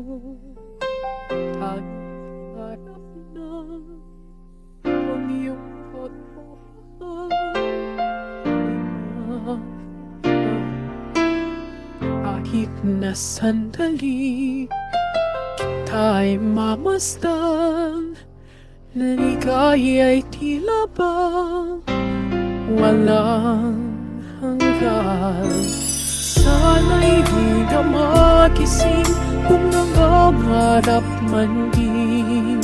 Tanging harap na ang iyong pagmamahal. Kahit na sandali kita'y mamasdan, na ligaya'y tila ba walang hanggan. Sana'y di na magising kung nangangarap man din,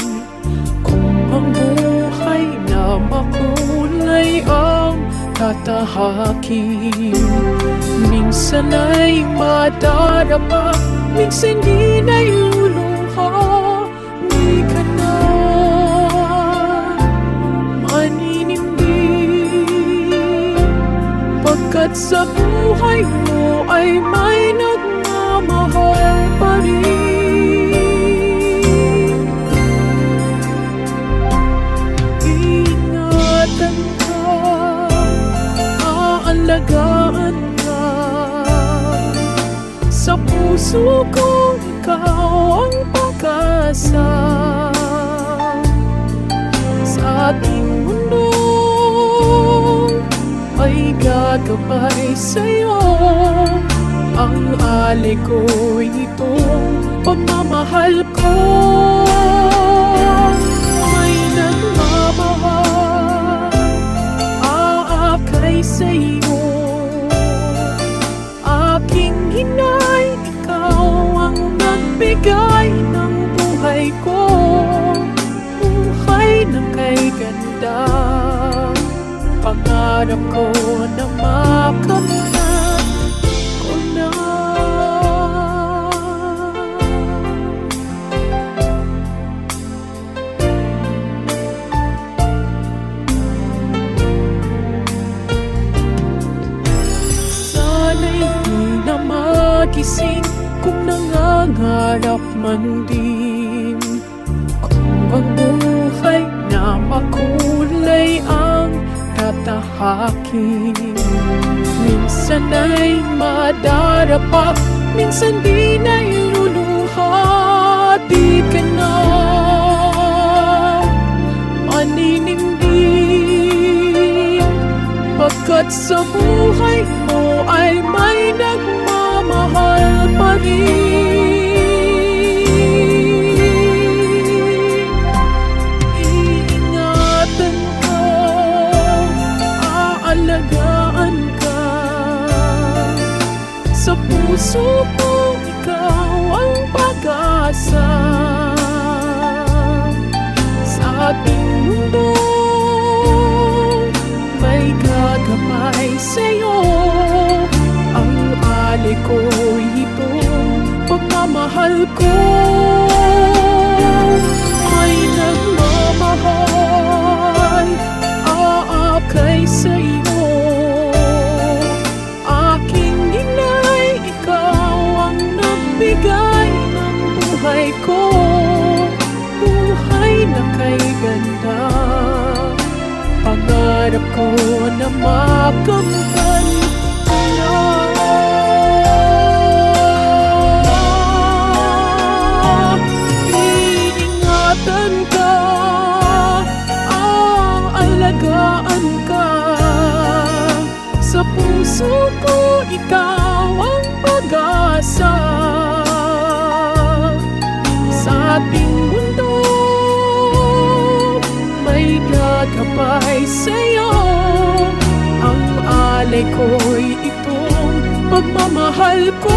kung ang buhay na makulay ang tatahakin. Minsan ay madarama, minsan di na'y luluha. Di ka na maninindig, pagkat sa buhay mo ay may nagmamahal pa rin. Ingatan ka, aalagaan ka, sa puso ko ikaw ang pag-asa. Sa ating mundo ay gagabay sa'yo, ang alay ko'y itong pagmamahal ko. May nagmamahal, aakay sa'yo, aking hinay, ikaw ang nagbigay ng buhay ko. Buhay na kay ganda, pangarap ko na makamtan ko na. Sana'y di na magising kung nangangarap man din, kung ang buhay na makulay ang tatahakin. Minsan ay madarapa, minsan di na'y luluha. Di ka na maninindig, pagkat sa buhay mo ay may nagmamahal pa rin. Iingatan ka, aalagaan ka, sa puso ko ikaw ang pag-asa. Sa ating mundo may gagabay sa'yo, ang alay ko'y itong pagmamahal ko. May nagmamahal, aakay sa'yo, aking inay, ikaw ang nagbigay ng buhay ko. Buhay na kay ganda, pangarap ko na makamtan na. Iingatan ka, aalagaan ka, sa puso ko ikaw ang pag-asa. Sa ating mundo may gagabay sa'yo, ang alay ko'y itong pagmamahal ko.